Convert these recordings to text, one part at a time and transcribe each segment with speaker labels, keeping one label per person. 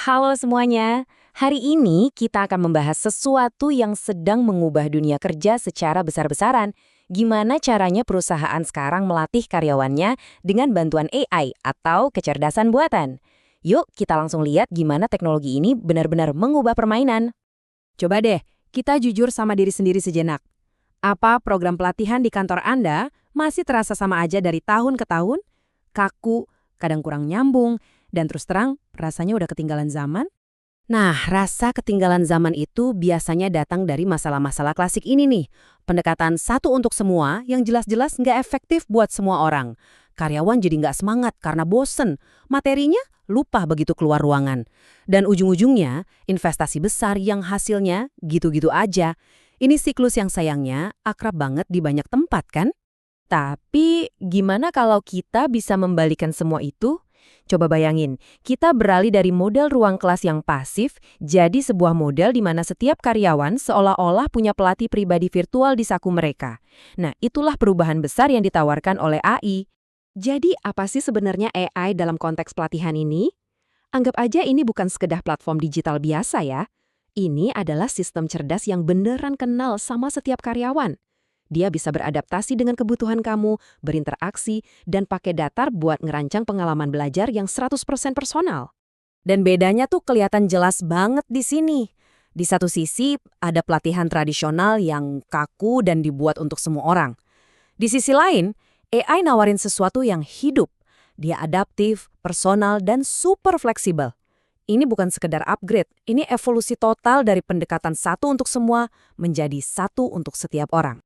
Speaker 1: Halo semuanya, hari ini kita akan membahas sesuatu yang sedang mengubah dunia kerja secara besar-besaran. Gimana caranya perusahaan sekarang melatih karyawannya dengan bantuan AI atau kecerdasan buatan. Yuk kita langsung lihat gimana teknologi ini benar-benar mengubah permainan.
Speaker 2: Coba deh, kita jujur sama diri sendiri sejenak. Apa program pelatihan di kantor Anda masih terasa sama aja dari tahun ke tahun? Kaku, kadang kurang nyambung, dan terus terang rasanya udah ketinggalan zaman? Nah, rasa ketinggalan zaman itu biasanya datang dari masalah-masalah klasik ini nih. Pendekatan satu untuk semua yang jelas-jelas nggak efektif buat semua orang. Karyawan jadi nggak semangat karena bosen. Materinya lupa begitu keluar ruangan. Dan ujung-ujungnya, investasi besar yang hasilnya gitu-gitu aja. Ini siklus yang sayangnya akrab banget di banyak tempat kan?
Speaker 1: Tapi gimana kalau kita bisa membalikan semua itu? Coba bayangin, kita beralih dari model ruang kelas yang pasif jadi sebuah model di mana setiap karyawan seolah-olah punya pelatih pribadi virtual di saku mereka. Nah, itulah perubahan besar yang ditawarkan oleh AI.
Speaker 2: Jadi apa sih sebenarnya AI dalam konteks pelatihan ini? Anggap aja ini bukan sekedar platform digital biasa ya. Ini adalah sistem cerdas yang beneran kenal sama setiap karyawan. Dia bisa beradaptasi dengan kebutuhan kamu, berinteraksi, dan pakai datar buat ngerancang pengalaman belajar yang 100% personal. Dan bedanya tuh kelihatan jelas banget di sini. Di satu sisi, ada pelatihan tradisional yang kaku dan dibuat untuk semua orang. Di sisi lain, AI nawarin sesuatu yang hidup. Dia adaptif, personal, dan super fleksibel. Ini bukan sekedar upgrade, ini evolusi total dari pendekatan satu untuk semua menjadi satu untuk setiap orang.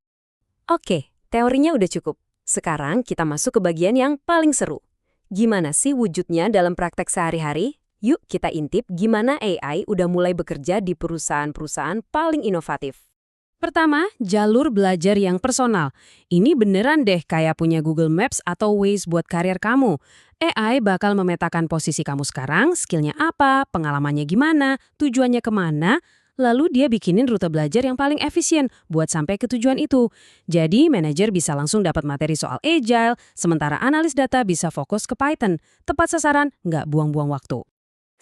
Speaker 1: Oke, teorinya udah cukup. Sekarang kita masuk ke bagian yang paling seru. Gimana sih wujudnya dalam praktek sehari-hari? Yuk kita intip gimana AI udah mulai bekerja di perusahaan-perusahaan paling inovatif.
Speaker 2: Pertama, jalur belajar yang personal. Ini beneran deh kayak punya Google Maps atau Waze buat karir kamu. AI bakal memetakan posisi kamu sekarang, skillnya apa, pengalamannya gimana, tujuannya kemana, lalu dia bikinin rute belajar yang paling efisien buat sampai ke tujuan itu. Jadi, manajer bisa langsung dapat materi soal Agile, sementara analis data bisa fokus ke Python. Tepat sasaran, nggak buang-buang waktu.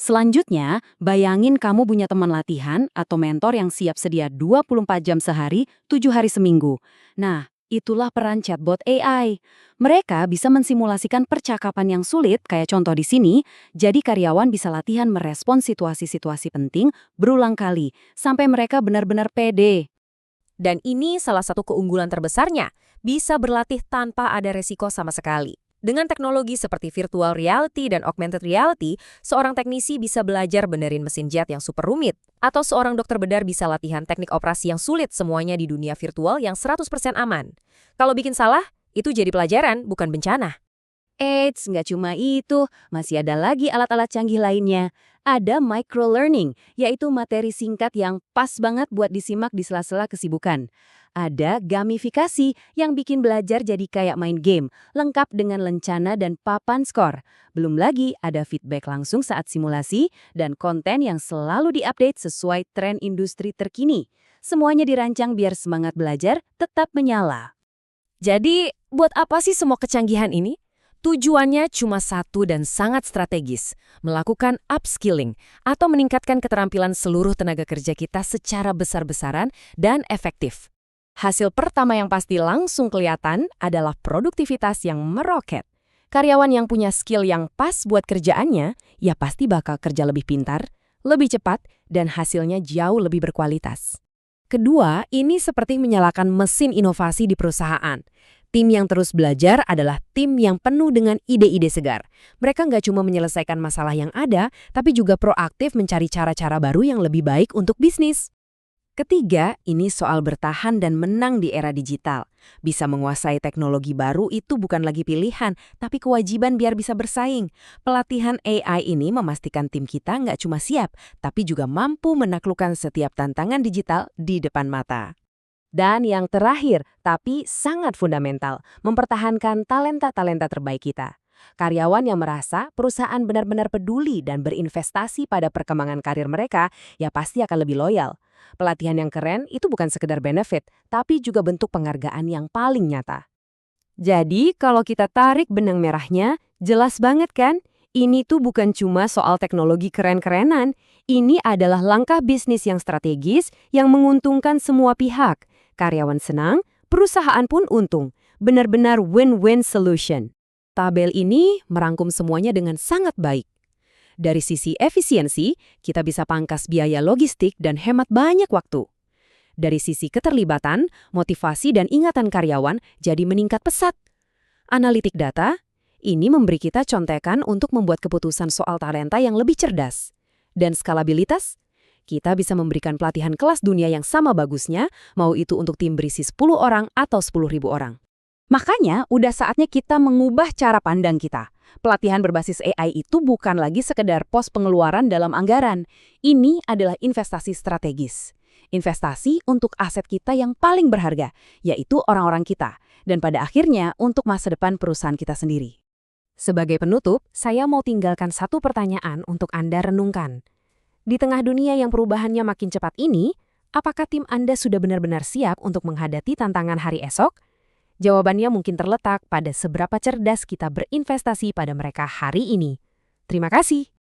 Speaker 2: Selanjutnya, bayangin kamu punya teman latihan atau mentor yang siap sedia 24 jam sehari, 7 hari seminggu. Nah, itulah peran chatbot AI. Mereka bisa mensimulasikan percakapan yang sulit, kayak contoh di sini, jadi karyawan bisa latihan merespons situasi-situasi penting berulang kali, sampai mereka benar-benar pede.
Speaker 1: Dan ini salah satu keunggulan terbesarnya, bisa berlatih tanpa ada resiko sama sekali. Dengan teknologi seperti virtual reality dan augmented reality, seorang teknisi bisa belajar benerin mesin jet yang super rumit. Atau seorang dokter bedah bisa latihan teknik operasi yang sulit semuanya di dunia virtual yang 100% aman. Kalau bikin salah, itu jadi pelajaran, bukan bencana.
Speaker 2: Eits, nggak cuma itu, masih ada lagi alat-alat canggih lainnya. Ada microlearning, yaitu materi singkat yang pas banget buat disimak di sela-sela kesibukan. Ada gamifikasi yang bikin belajar jadi kayak main game, lengkap dengan lencana dan papan skor. Belum lagi ada feedback langsung saat simulasi dan konten yang selalu diupdate sesuai tren industri terkini. Semuanya dirancang biar semangat belajar tetap menyala.
Speaker 1: Jadi, buat apa sih semua kecanggihan ini? Tujuannya cuma satu dan sangat strategis, melakukan upskilling atau meningkatkan keterampilan seluruh tenaga kerja kita secara besar-besaran dan efektif. Hasil pertama yang pasti langsung kelihatan adalah produktivitas yang meroket. Karyawan yang punya skill yang pas buat kerjaannya, ya pasti bakal kerja lebih pintar, lebih cepat, dan hasilnya jauh lebih berkualitas. Kedua, ini seperti menyalakan mesin inovasi di perusahaan. Tim yang terus belajar adalah tim yang penuh dengan ide-ide segar. Mereka nggak cuma menyelesaikan masalah yang ada, tapi juga proaktif mencari cara-cara baru yang lebih baik untuk bisnis. Ketiga, ini soal bertahan dan menang di era digital. Bisa menguasai teknologi baru itu bukan lagi pilihan, tapi kewajiban biar bisa bersaing. Pelatihan AI ini memastikan tim kita nggak cuma siap, tapi juga mampu menaklukkan setiap tantangan digital di depan mata. Dan yang terakhir, tapi sangat fundamental, mempertahankan talenta-talenta terbaik kita. Karyawan yang merasa perusahaan benar-benar peduli dan berinvestasi pada perkembangan karir mereka, ya pasti akan lebih loyal. Pelatihan yang keren itu bukan sekedar benefit, tapi juga bentuk penghargaan yang paling nyata. Jadi, kalau kita tarik benang merahnya, jelas banget kan?
Speaker 2: Ini tuh bukan cuma soal teknologi keren-kerenan, ini adalah langkah bisnis yang strategis yang menguntungkan semua pihak. Karyawan senang, perusahaan pun untung. Benar-benar win-win solution.
Speaker 1: Tabel ini merangkum semuanya dengan sangat baik. Dari sisi efisiensi, kita bisa pangkas biaya logistik dan hemat banyak waktu. Dari sisi keterlibatan, motivasi dan ingatan karyawan jadi meningkat pesat. Analitik data, ini memberi kita contekan untuk membuat keputusan soal talenta yang lebih cerdas. Dan skalabilitas, kita bisa memberikan pelatihan kelas dunia yang sama bagusnya, mau itu untuk tim berisi 10 orang atau 10.000 orang.
Speaker 3: Makanya, udah saatnya kita mengubah cara pandang kita. Pelatihan berbasis AI itu bukan lagi sekedar pos pengeluaran dalam anggaran. Ini adalah investasi strategis. Investasi untuk aset kita yang paling berharga, yaitu orang-orang kita. Dan pada akhirnya untuk masa depan perusahaan kita sendiri.
Speaker 2: Sebagai penutup, saya mau tinggalkan satu pertanyaan untuk Anda renungkan. Di tengah dunia yang perubahannya makin cepat ini, apakah tim Anda sudah benar-benar siap untuk menghadapi tantangan hari esok? Jawabannya mungkin terletak pada seberapa cerdas kita berinvestasi pada mereka hari ini. Terima kasih.